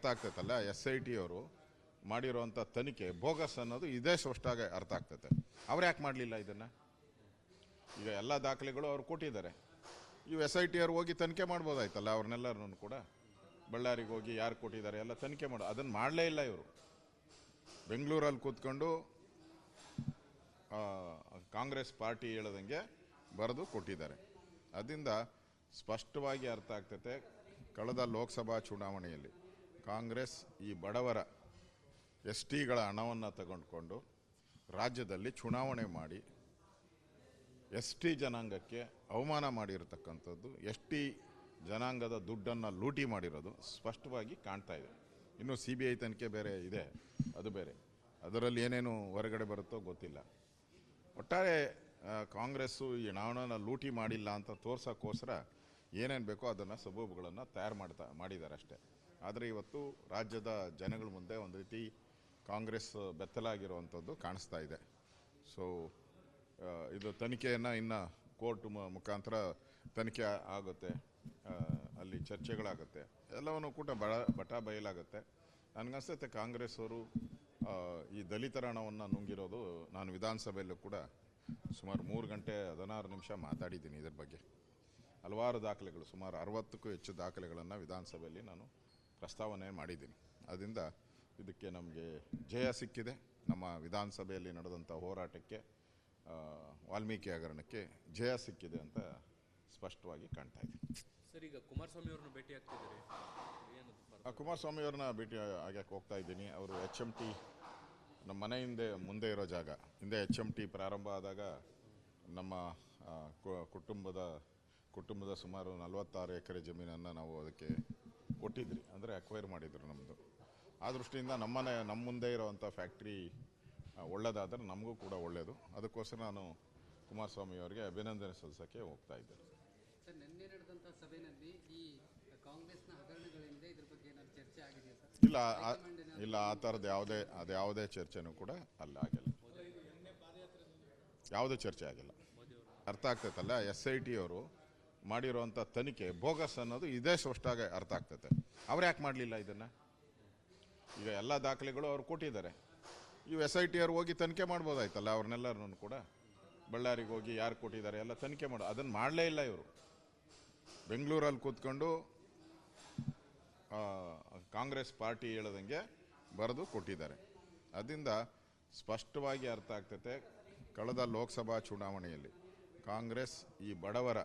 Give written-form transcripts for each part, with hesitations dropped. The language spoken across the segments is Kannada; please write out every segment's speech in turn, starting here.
ಅರ್ಥ ಆಗ್ತೈತಲ್ಲ. SIT ಅವರು ಮಾಡಿರೋವಂಥ ತನಿಖೆ ಬೋಗಸ್ ಅನ್ನೋದು ಇದೇ ಸ್ಪಷ್ಟಾಗಿ ಅರ್ಥ ಆಗ್ತೈತೆ. ಅವ್ರು ಯಾಕೆ ಮಾಡಲಿಲ್ಲ ಇದನ್ನು? ಈಗ ಎಲ್ಲ ದಾಖಲೆಗಳು ಅವ್ರು ಕೊಟ್ಟಿದ್ದಾರೆ. ಇವು SIT ಅವ್ರು ಹೋಗಿ ತನಿಖೆ ಮಾಡ್ಬೋದಾಯ್ತಲ್ಲ ಅವ್ರನ್ನೆಲ್ಲರನ್ನು ಕೂಡ. ಬಳ್ಳಾರಿಗೆ ಹೋಗಿ ಯಾರು ಕೊಟ್ಟಿದ್ದಾರೆ ಎಲ್ಲ ತನಿಖೆ ಮಾಡೋ, ಅದನ್ನು ಮಾಡಲೇ ಇಲ್ಲ ಇವರು. ಬೆಂಗಳೂರಲ್ಲಿ ಕೂತ್ಕೊಂಡು ಕಾಂಗ್ರೆಸ್ ಪಾರ್ಟಿ ಹೇಳದಂಗೆ ಬರೆದು ಕೊಟ್ಟಿದ್ದಾರೆ. ಅದರಿಂದ ಸ್ಪಷ್ಟವಾಗಿ ಅರ್ಥ ಆಗ್ತೈತೆ, ಕಳೆದ ಲೋಕಸಭಾ ಚುನಾವಣೆಯಲ್ಲಿ ಕಾಂಗ್ರೆಸ್ ಈ ಬಡವರ STಗಳ ಹಣವನ್ನು ತಗೊಂಡ್ಕೊಂಡು ರಾಜ್ಯದಲ್ಲಿ ಚುನಾವಣೆ ಮಾಡಿ ST ಜನಾಂಗಕ್ಕೆ ಅವಮಾನ ಮಾಡಿರತಕ್ಕಂಥದ್ದು, ST ಜನಾಂಗದ ದುಡ್ಡನ್ನು ಲೂಟಿ ಮಾಡಿರೋದು ಸ್ಪಷ್ಟವಾಗಿ ಕಾಣ್ತಾ ಇದೆ. ಇನ್ನು CBI ತನಿಖೆ ಬೇರೆ ಇದೆ, ಅದು ಬೇರೆ. ಅದರಲ್ಲಿ ಏನೇನು ಹೊರಗಡೆ ಬರುತ್ತೋ ಗೊತ್ತಿಲ್ಲ. ಒಟ್ಟಾರೆ ಕಾಂಗ್ರೆಸ್ಸು ಈ ಹಣವನ್ನು ಲೂಟಿ ಮಾಡಿಲ್ಲ ಅಂತ ತೋರ್ಸೋಕ್ಕೋಸ್ಕರ ಏನೇನು ಬೇಕೋ ಅದನ್ನು ಸಬೂಬುಗಳನ್ನು ತಯಾರು ಮಾಡಿದ್ದಾರೆ ಅಷ್ಟೇ. ಆದರೆ ಇವತ್ತು ರಾಜ್ಯದ ಜನಗಳ ಮುಂದೆ ಒಂದು ರೀತಿ ಕಾಂಗ್ರೆಸ್ ಬೆತ್ತಲಾಗಿರುವಂಥದ್ದು ಕಾಣಿಸ್ತಾ ಇದೆ. ಸೊ ಇದು ತನಿಖೆಯನ್ನು ಇನ್ನು ಕೋರ್ಟ್ ಮುಖಾಂತರ ತನಿಖೆ ಆಗುತ್ತೆ, ಅಲ್ಲಿ ಚರ್ಚೆಗಳಾಗುತ್ತೆ, ಎಲ್ಲವನ್ನೂ ಕೂಡ ಬಟ ಬಯಲಾಗುತ್ತೆ. ನನಗನ್ಸುತ್ತೆ ಕಾಂಗ್ರೆಸ್ ಅವರು ಈ ದಲಿತರ ಹಣವನ್ನು ನುಂಗಿರೋದು, ನಾನು ವಿಧಾನಸಭೆಯಲ್ಲೂ ಕೂಡ ಸುಮಾರು 3 ಗಂಟೆ 16 ನಿಮಿಷ ಮಾತಾಡಿದ್ದೀನಿ ಇದರ ಬಗ್ಗೆ. ಹಲವಾರು ದಾಖಲೆಗಳು, ಸುಮಾರು 60ಕ್ಕೂ ಹೆಚ್ಚು ದಾಖಲೆಗಳನ್ನು ವಿಧಾನಸಭೆಯಲ್ಲಿ ನಾನು ಪ್ರಸ್ತಾವನೆ ಮಾಡಿದ್ದೀನಿ. ಅದರಿಂದ ಇದಕ್ಕೆ ನಮಗೆ ಜಯ ಸಿಕ್ಕಿದೆ. ನಮ್ಮ ವಿಧಾನಸಭೆಯಲ್ಲಿ ನಡೆದಂಥ ಹೋರಾಟಕ್ಕೆ, ವಾಲ್ಮೀಕಿ ಹಗರಣಕ್ಕೆ ಜಯ ಸಿಕ್ಕಿದೆ ಅಂತ ಸ್ಪಷ್ಟವಾಗಿ ಕಾಣ್ತಾ ಇದೆ. ಸರ್, ಈಗ ಕುಮಾರಸ್ವಾಮಿ ಅವ್ರನ್ನ ಭೇಟಿ ಆಗ್ತಿದ್ದಾರೆ, ಕುಮಾರಸ್ವಾಮಿ ಅವ್ರನ್ನ ಭೇಟಿ ಆಗಕ್ಕೆ ಹೋಗ್ತಾ ಇದ್ದೀನಿ. ಅವರು HMT ನಮ್ಮ ಮನೆ ಮುಂದೆ ಇರೋ ಜಾಗ, ಹಿಂದೆ HMT ಪ್ರಾರಂಭ ಆದಾಗ ನಮ್ಮ ಕುಟುಂಬದ ಸುಮಾರು 46 ಎಕರೆ ಜಮೀನನ್ನು ನಾವು ಅದಕ್ಕೆ ಕೊಟ್ಟಿದ್ರಿ, ಅಂದರೆ ಅಕ್ವೈರ್ ಮಾಡಿದ್ರು ನಮ್ಮದು. ಆ ದೃಷ್ಟಿಯಿಂದ ನಮ್ಮ ಮುಂದೆ ಇರೋವಂಥ ಫ್ಯಾಕ್ಟ್ರಿ ಒಳ್ಳೆಯದಾದರೆ ನಮಗೂ ಕೂಡ ಒಳ್ಳೆಯದು. ಅದಕ್ಕೋಸ್ಕರ ನಾನು ಕುಮಾರಸ್ವಾಮಿ ಅವರಿಗೆ ಅಭಿನಂದನೆ ಸಲ್ಲಿಸೋಕ್ಕೆ ಹೋಗ್ತಾ ಇದ್ದೇನೆ. ಸರ್, ನಿನ್ನೆ ನಡೆದಂಥ ಸಭೆಯಲ್ಲಿ ಈ ಕಾಂಗ್ರೆಸ್ನ ಹಗರಣಗಳಿಂದ ಇದ್ರ ಬಗ್ಗೆ ಏನಾದ್ರು ಚರ್ಚೆ ಆಗಿದೆಯಾ ಸರ್? ಇಲ್ಲ, ಆ ಥರದ್ದು ಯಾವುದೇ ಚರ್ಚೆನೂ ಕೂಡ ಆಗಿಲ್ಲ. ಯಾವುದೇ ಚರ್ಚೆ ಆಗಿಲ್ಲ. ಅರ್ಥ ಆಗ್ತೈತಲ್ಲ, SIT ಅವರು ಮಾಡಿರೋವಂಥ ತನಿಖೆ ಬೋಗಸ್ ಅನ್ನೋದು ಇದೇ ಸ್ಪಷ್ಟಾಗಿ ಅರ್ಥ ಆಗ್ತೈತೆ. ಅವ್ರು ಯಾಕೆ ಮಾಡಲಿಲ್ಲ ಇದನ್ನು? ಈಗ ಎಲ್ಲ ದಾಖಲೆಗಳು ಅವ್ರು ಕೊಟ್ಟಿದ್ದಾರೆ. ಇವು SIT ಅವ್ರು ಹೋಗಿ ತನಿಖೆ ಮಾಡ್ಬೋದಾಯ್ತಲ್ಲ ಅವ್ರನ್ನೆಲ್ಲರನ್ನು ಕೂಡ. ಬಳ್ಳಾರಿಗೆ ಹೋಗಿ ಯಾರು ಕೊಟ್ಟಿದ್ದಾರೆ ಎಲ್ಲ ತನಿಖೆ ಮಾಡೋ, ಅದನ್ನು ಮಾಡಲೇ ಇಲ್ಲ ಇವರು. ಬೆಂಗಳೂರಲ್ಲಿ ಕೂತ್ಕೊಂಡು ಕಾಂಗ್ರೆಸ್ ಪಾರ್ಟಿ ಹೇಳದಂಗೆ ಬರೆದು ಕೊಟ್ಟಿದ್ದಾರೆ. ಅದರಿಂದ ಸ್ಪಷ್ಟವಾಗಿ ಅರ್ಥ ಆಗ್ತೈತೆ, ಕಳೆದ ಲೋಕಸಭಾ ಚುನಾವಣೆಯಲ್ಲಿ ಕಾಂಗ್ರೆಸ್ ಈ ಬಡವರ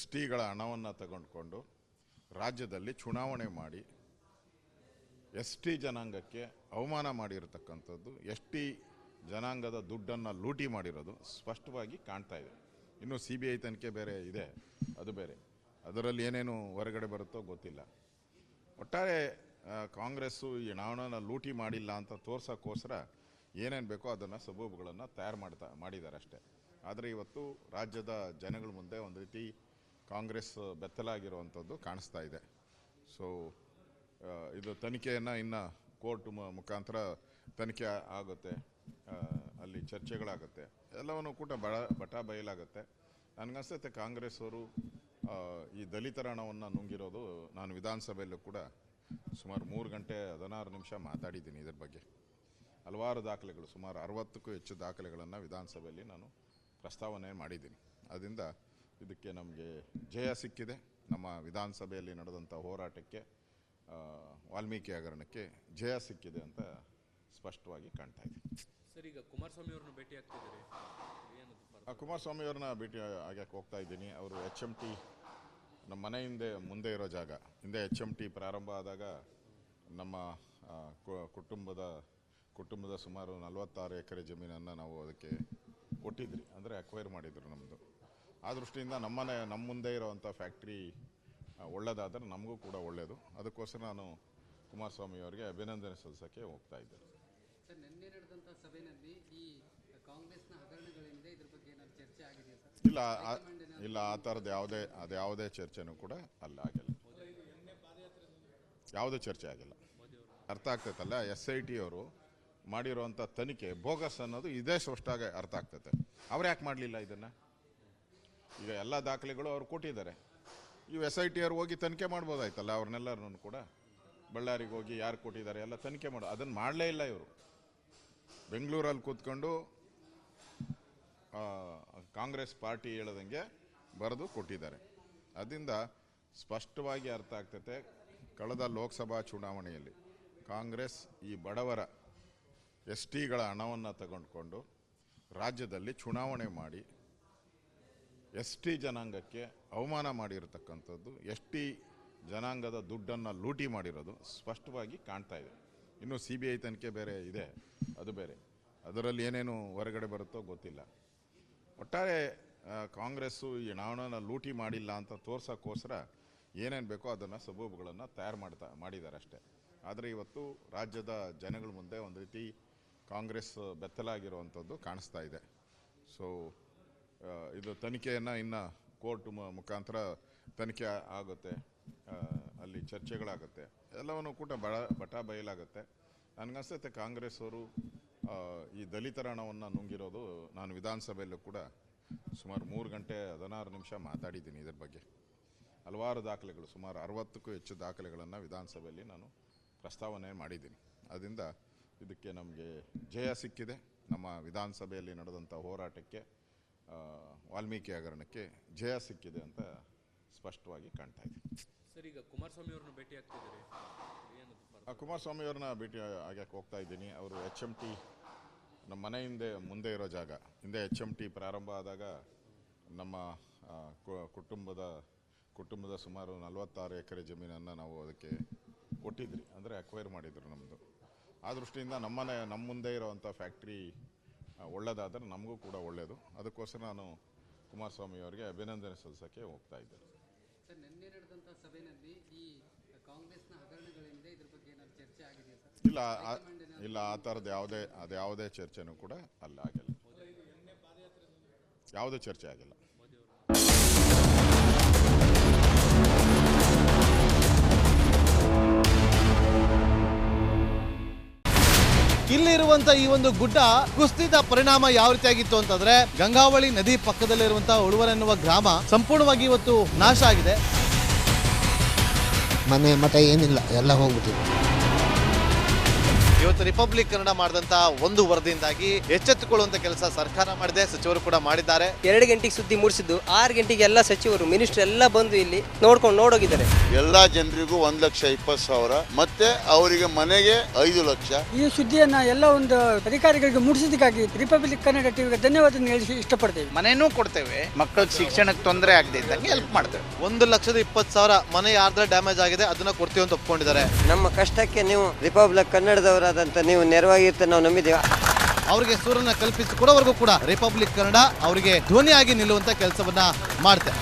STಗಳ ಹಣವನ್ನು ತಗೊಂಡ್ಕೊಂಡು ರಾಜ್ಯದಲ್ಲಿ ಚುನಾವಣೆ ಮಾಡಿ ST ಜನಾಂಗಕ್ಕೆ ಅವಮಾನ ಮಾಡಿರತಕ್ಕಂಥದ್ದು, ST ಜನಾಂಗದ ದುಡ್ಡನ್ನು ಲೂಟಿ ಮಾಡಿರೋದು ಸ್ಪಷ್ಟವಾಗಿ ಕಾಣ್ತಾ ಇದೆ. ಇನ್ನು CBI ತನಿಖೆ ಬೇರೆ ಇದೆ, ಅದು ಬೇರೆ. ಅದರಲ್ಲಿ ಏನೇನು ಹೊರಗಡೆ ಬರುತ್ತೋ ಗೊತ್ತಿಲ್ಲ. ಒಟ್ಟಾರೆ ಕಾಂಗ್ರೆಸ್ಸು ಈ ಹಣವನ್ನು ಲೂಟಿ ಮಾಡಿಲ್ಲ ಅಂತ ತೋರ್ಸೋಕ್ಕೋಸ್ಕರ ಏನೇನು ಬೇಕೋ ಅದನ್ನು ಸಬೂಬುಗಳನ್ನು ತಯಾರು ಮಾಡಿದ್ದಾರೆ ಅಷ್ಟೇ. ಆದರೆ ಇವತ್ತು ರಾಜ್ಯದ ಜನಗಳ ಮುಂದೆ ಒಂದು ರೀತಿ ಕಾಂಗ್ರೆಸ್ ಬೆತ್ತಲಾಗಿರುವಂಥದ್ದು ಕಾಣಿಸ್ತಾ ಇದೆ. ಸೊ ಇದು ತನಿಖೆಯನ್ನು ಇನ್ನು ಕೋರ್ಟ್ ಮುಖಾಂತರ ತನಿಖೆ ಆಗುತ್ತೆ, ಅಲ್ಲಿ ಚರ್ಚೆಗಳಾಗುತ್ತೆ, ಎಲ್ಲವನ್ನೂ ಕೂಡ ಬಟ ಬಯಲಾಗುತ್ತೆ. ನನಗನ್ಸುತ್ತೆ ಕಾಂಗ್ರೆಸ್ ಅವರು ಈ ದಲಿತರ ಹಣವನ್ನು ನುಂಗಿರೋದು, ನಾನು ವಿಧಾನಸಭೆಯಲ್ಲೂ ಕೂಡ ಸುಮಾರು 3 ಗಂಟೆ 16 ನಿಮಿಷ ಮಾತಾಡಿದ್ದೀನಿ ಇದರ ಬಗ್ಗೆ. ಹಲವಾರು ದಾಖಲೆಗಳು, ಸುಮಾರು 60ಕ್ಕೂ ಹೆಚ್ಚು ದಾಖಲೆಗಳನ್ನು ವಿಧಾನಸಭೆಯಲ್ಲಿ ನಾನು ಪ್ರಸ್ತಾವನೆ ಮಾಡಿದ್ದೀನಿ. ಅದರಿಂದ ಇದಕ್ಕೆ ನಮಗೆ ಜಯ ಸಿಕ್ಕಿದೆ. ನಮ್ಮ ವಿಧಾನಸಭೆಯಲ್ಲಿ ನಡೆದಂಥ ಹೋರಾಟಕ್ಕೆ, ವಾಲ್ಮೀಕಿ ಹಗರಣಕ್ಕೆ ಜಯ ಸಿಕ್ಕಿದೆ ಅಂತ ಸ್ಪಷ್ಟವಾಗಿ ಕಾಣ್ತಾ ಇದೆ. ಸರ್, ಈಗ ಕುಮಾರಸ್ವಾಮಿ ಅವ್ರನ್ನ ಭೇಟಿ ಆಗ್ತಿದ್ದಾರೆ, ಕುಮಾರಸ್ವಾಮಿ ಅವ್ರನ್ನ ಭೇಟಿ ಆಗಕ್ಕೆ ಹೋಗ್ತಾ ಇದ್ದೀನಿ. ಅವರು HMT ನಮ್ಮ ಮನೆ ಮುಂದೆ ಇರೋ ಜಾಗ, ಹಿಂದೆ HMT ಪ್ರಾರಂಭ ಆದಾಗ ನಮ್ಮ ಕುಟುಂಬದ ಸುಮಾರು 46 ಎಕರೆ ಜಮೀನನ್ನು ನಾವು ಅದಕ್ಕೆ ಕೊಟ್ಟಿದ್ರಿ, ಅಂದರೆ ಅಕ್ವೈರ್ ಮಾಡಿದ್ರು ನಮ್ಮದು. ಆ ದೃಷ್ಟಿಯಿಂದ ನಮ್ಮ ಮುಂದೆ ಇರೋವಂಥ ಫ್ಯಾಕ್ಟ್ರಿ ಒಳ್ಳೆಯದಾದರೆ ನಮಗೂ ಕೂಡ ಒಳ್ಳೆಯದು. ಅದಕ್ಕೋಸ್ಕರ ನಾನು ಕುಮಾರಸ್ವಾಮಿ ಅವರಿಗೆ ಅಭಿನಂದನೆ ಸಲ್ಲಿಸೋಕ್ಕೆ ಹೋಗ್ತಾ ಇದ್ದೇನೆ. ಸರ್, ನಿನ್ನೆ ನಡೆದಂಥ ಸಭೆಯಲ್ಲಿ ಈ ಕಾಂಗ್ರೆಸ್ನ ಹಗರಣಗಳಿಂದ ಇದ್ರ ಬಗ್ಗೆ ಏನಾದ್ರು ಚರ್ಚೆ ಆಗಿದೆಯಾ ಸರ್? ಇಲ್ಲ, ಆ ಥರದ್ದು ಯಾವುದೇ ಚರ್ಚೆನೂ ಕೂಡ ಆಗಿಲ್ಲ. ಯಾವುದೇ ಚರ್ಚೆ ಆಗಿಲ್ಲ. ಅರ್ಥ ಆಗ್ತೈತಲ್ಲ, SIT ಅವರು ಮಾಡಿರೋವಂಥ ತನಿಖೆ ಬೋಗಸ್ ಅನ್ನೋದು ಇದೇ ಸ್ಪಷ್ಟಾಗಿ ಅರ್ಥ ಆಗ್ತೈತೆ. ಅವ್ರು ಯಾಕೆ ಮಾಡಲಿಲ್ಲ ಇದನ್ನು? ಈಗ ಎಲ್ಲ ದಾಖಲೆಗಳು ಅವ್ರು ಕೊಟ್ಟಿದ್ದಾರೆ. ಇವು SIT ಅವ್ರು ಹೋಗಿ ತನಿಖೆ ಮಾಡ್ಬೋದಾಯ್ತಲ್ಲ ಅವ್ರನ್ನೆಲ್ಲರನ್ನು ಕೂಡ. ಬಳ್ಳಾರಿಗೆ ಹೋಗಿ ಯಾರು ಕೊಟ್ಟಿದ್ದಾರೆ ಎಲ್ಲ ತನಿಖೆ ಮಾಡೋ, ಅದನ್ನು ಮಾಡಲೇ ಇಲ್ಲ ಇವರು. ಬೆಂಗಳೂರಲ್ಲಿ ಕೂತ್ಕೊಂಡು ಕಾಂಗ್ರೆಸ್ ಪಾರ್ಟಿ ಹೇಳದಂಗೆ ಬರೆದು ಕೊಟ್ಟಿದ್ದಾರೆ. ಅದರಿಂದ ಸ್ಪಷ್ಟವಾಗಿ ಅರ್ಥ ಆಗ್ತೈತೆ, ಕಳೆದ ಲೋಕಸಭಾ ಚುನಾವಣೆಯಲ್ಲಿ ಕಾಂಗ್ರೆಸ್ ಈ ಬಡವರ STಗಳ ಹಣವನ್ನು ತಗೊಂಡ್ಕೊಂಡು ರಾಜ್ಯದಲ್ಲಿ ಚುನಾವಣೆ ಮಾಡಿ ST ಜನಾಂಗಕ್ಕೆ ಅವಮಾನ ಮಾಡಿರತಕ್ಕಂಥದ್ದು, ST ಜನಾಂಗದ ದುಡ್ಡನ್ನು ಲೂಟಿ ಮಾಡಿರೋದು ಸ್ಪಷ್ಟವಾಗಿ ಕಾಣ್ತಾ ಇದೆ. ಇನ್ನು CBI ತನಿಖೆ ಬೇರೆ ಇದೆ, ಅದು ಬೇರೆ, ಅದರಲ್ಲಿ ಏನೇನು ಹೊರಗಡೆ ಬರುತ್ತೋ ಗೊತ್ತಿಲ್ಲ. ಒಟ್ಟಾರೆ ಕಾಂಗ್ರೆಸ್ಸು ಈ ಹಣವನ್ನು ಲೂಟಿ ಮಾಡಿಲ್ಲ ಅಂತ ತೋರ್ಸೋಕ್ಕೋಸ್ಕರ ಏನೇನು ಬೇಕೋ ಅದನ್ನು ಸಬೂಬುಗಳನ್ನು ತಯಾರು ಮಾಡಿದ್ದಾರೆ ಅಷ್ಟೇ. ಆದರೆ ಇವತ್ತು ರಾಜ್ಯದ ಜನಗಳ ಮುಂದೆ ಒಂದು ರೀತಿ ಕಾಂಗ್ರೆಸ್ ಬೆತ್ತಲಾಗಿರುವಂಥದ್ದು ಕಾಣಿಸ್ತಾ ಇದೆ. ಸೊ ಇದು ತನಿಖೆಯನ್ನು ಇನ್ನು ಕೋರ್ಟ್ ಮುಖಾಂತರ ತನಿಖೆ ಆಗುತ್ತೆ, ಅಲ್ಲಿ ಚರ್ಚೆಗಳಾಗುತ್ತೆ, ಎಲ್ಲವನ್ನೂ ಕೂಡ ಬಟ ಬಯಲಾಗುತ್ತೆ. ನನಗನ್ಸುತ್ತೆ ಕಾಂಗ್ರೆಸ್ ಅವರು ಈ ದಲಿತರ ಹಣವನ್ನು ನುಂಗಿರೋದು, ನಾನು ವಿಧಾನಸಭೆಯಲ್ಲೂ ಕೂಡ ಸುಮಾರು 3 ಗಂಟೆ 16 ನಿಮಿಷ ಮಾತಾಡಿದ್ದೀನಿ ಇದರ ಬಗ್ಗೆ. ಹಲವಾರು ದಾಖಲೆಗಳು, ಸುಮಾರು 60ಕ್ಕೂ ಹೆಚ್ಚು ದಾಖಲೆಗಳನ್ನು ವಿಧಾನಸಭೆಯಲ್ಲಿ ನಾನು ಪ್ರಸ್ತಾವನೆ ಮಾಡಿದ್ದೀನಿ. ಅದರಿಂದ ಇದಕ್ಕೆ ನಮಗೆ ಜಯ ಸಿಕ್ಕಿದೆ. ನಮ್ಮ ವಿಧಾನಸಭೆಯಲ್ಲಿ ನಡೆದಂಥ ಹೋರಾಟಕ್ಕೆ, ವಾಲ್ಮೀಕಿ ಹಗರಣಕ್ಕೆ ಜಯ ಸಿಕ್ಕಿದೆ ಅಂತ ಸ್ಪಷ್ಟವಾಗಿ ಕಾಣ್ತಾ ಇದೆ. ಸರ್, ಈಗ ಕುಮಾರಸ್ವಾಮಿ ಅವ್ರನ್ನ ಭೇಟಿ ಆಗ್ತಿದ್ದಾರೆ, ಕುಮಾರಸ್ವಾಮಿ ಅವ್ರನ್ನ ಭೇಟಿ ಆಗಕ್ಕೆ ಹೋಗ್ತಾ ಇದ್ದೀನಿ. ಅವರು HMT ನಮ್ಮ ಮನೆ ಮುಂದೆ ಇರೋ ಜಾಗ, ಹಿಂದೆ HMT ಪ್ರಾರಂಭ ಆದಾಗ ನಮ್ಮ ಕುಟುಂಬದ ಸುಮಾರು 46 ಎಕರೆ ಜಮೀನನ್ನು ನಾವು ಅದಕ್ಕೆ ಕೊಟ್ಟಿದ್ರಿ, ಅಂದರೆ ಅಕ್ವೈರ್ ಮಾಡಿದ್ರು ನಮ್ಮದು. ಆ ದೃಷ್ಟಿಯಿಂದ ನಮ್ಮ ಮುಂದೆ ಇರೋವಂಥ ಫ್ಯಾಕ್ಟ್ರಿ ಒಳ್ಳೆಯದಾದರೆ ನಮಗೂ ಕೂಡ ಒಳ್ಳೆಯದು. ಅದಕ್ಕೋಸ್ಕರ ನಾನು ಕುಮಾರಸ್ವಾಮಿ ಅವರಿಗೆ ಅಭಿನಂದನೆ ಸಲ್ಲಿಸೋಕ್ಕೆ ಹೋಗ್ತಾ ಇದ್ದೇನೆ. ಸರ್, ನಿನ್ನೆ ನಡೆದಂಥ ಸಭೆಯಲ್ಲಿ ಈ ಕಾಂಗ್ರೆಸ್ನ ಹಗರಣಗಳೇನಿದೆ ಇದ್ರ ಬಗ್ಗೆ ಏನಾದ್ರು ಚರ್ಚೆ ಆಗಿದೆಯಾ ಸರ್? ಇಲ್ಲ, ಆ ಥರದ್ದು ಯಾವುದೇ ಚರ್ಚೆನೂ ಕೂಡ ಆಗಿಲ್ಲ, ಯಾವುದೇ ಚರ್ಚೆ ಆಗಿಲ್ಲ. ಇಲ್ಲಿರುವಂತ ಈ ಒಂದು ಗುಡ್ಡ ಕುಸಿದ ಪರಿಣಾಮ ಯಾವ ರೀತಿಯಾಗಿತ್ತು ಅಂತಂದ್ರೆ, ಗಂಗಾವಳಿ ನದಿ ಪಕ್ಕದಲ್ಲಿರುವಂತಹ ಉಳುವರ ಎನ್ನುವ ಗ್ರಾಮ ಸಂಪೂರ್ಣವಾಗಿ ಇವತ್ತು ನಾಶ ಆಗಿದೆ. ಮನೆ ಮಠ ಏನಿಲ್ಲ, ಎಲ್ಲ ಹೋಗ್ಬಿಟ್ಟಿದೆ. ಇವತ್ತು ರಿಪಬ್ಲಿಕ್ ಕನ್ನಡ ಮಾಡಿದಂತ ಒಂದು ವರದಿಯಿಂದಾಗಿ ಎಚ್ಚೆತ್ತುಕೊಳ್ಳುವಂತ ಕೆಲಸ ಸರ್ಕಾರ ಮಾಡಿದೆ, ಸಚಿವರು ಕೂಡ ಮಾಡಿದ್ದಾರೆ. 2 ಗಂಟೆಗೆ ಸುದ್ದಿ ಮೂಡಿಸಿದ್ದು 6 ಗಂಟೆಗೆ ಎಲ್ಲ ಸಚಿವರು ಮಿನಿಸ್ಟರ್ ಎಲ್ಲ ಬಂದು ಇಲ್ಲಿ ನೋಡೋಗಿದ್ದಾರೆ. ಎಲ್ಲಾ ಜನರಿಗೂ 1,20,000 ಮತ್ತೆ ಅವರಿಗೆ ಮನೆಗೆ 5 ಲಕ್ಷ. ಈ ಸುದ್ದಿಯನ್ನ ಎಲ್ಲ ಒಂದು ಅಧಿಕಾರಿಗಳಿಗೆ ಮುಟ್ಟಿಸಿದಕ್ಕಾಗಿ ರಿಪಬ್ಲಿಕ್ ಕನ್ನಡ ಟಿವಿಗೆ ಧನ್ಯವಾದ ಹೇಳಿ ಇಷ್ಟಪಡ್ತೇವೆ. ಮನೆನೂ ಕೊಡ್ತೇವೆ, ಮಕ್ಕಳ ಶಿಕ್ಷಣಕ್ಕೆ ತೊಂದರೆ ಆಗದೆ ಇದ್ದಂಗೆ ಹೆಲ್ಪ್ ಮಾಡ್ತೇವೆ. 1,20,000 ಮನೆ ಯಾರ್ದ್ರ ಡ್ಯಾಮೇಜ್ ಆಗಿದೆ ಅದನ್ನ ಕೊಡ್ತೀವಿ ಅಂತ ಒಪ್ಕೊಂಡಿದ್ದಾರೆ. ನಮ್ಮ ಕಷ್ಟಕ್ಕೆ ನೀವು ರಿಪಬ್ಲಿಕ್ ಕನ್ನಡದವರಾದಂತ ನೀವು ನೆರವಾಗಿರ್ತೀವಿ ನಾವು ನಂಬಿದ್ದೇವೆ. ಅವರಿಗೆ ಸೂರನ್ನ ಕಲ್ಪಿಸಿಕೊಡೋವರೆಗೂ ಕೂಡ ರಿಪಬ್ಲಿಕ್ ಕನ್ನಡ ಅವರಿಗೆ ಧ್ವನಿಯಾಗಿ ನಿಲ್ಲುವಂತ ಕೆಲಸವನ್ನ ಮಾಡುತ್ತೆ.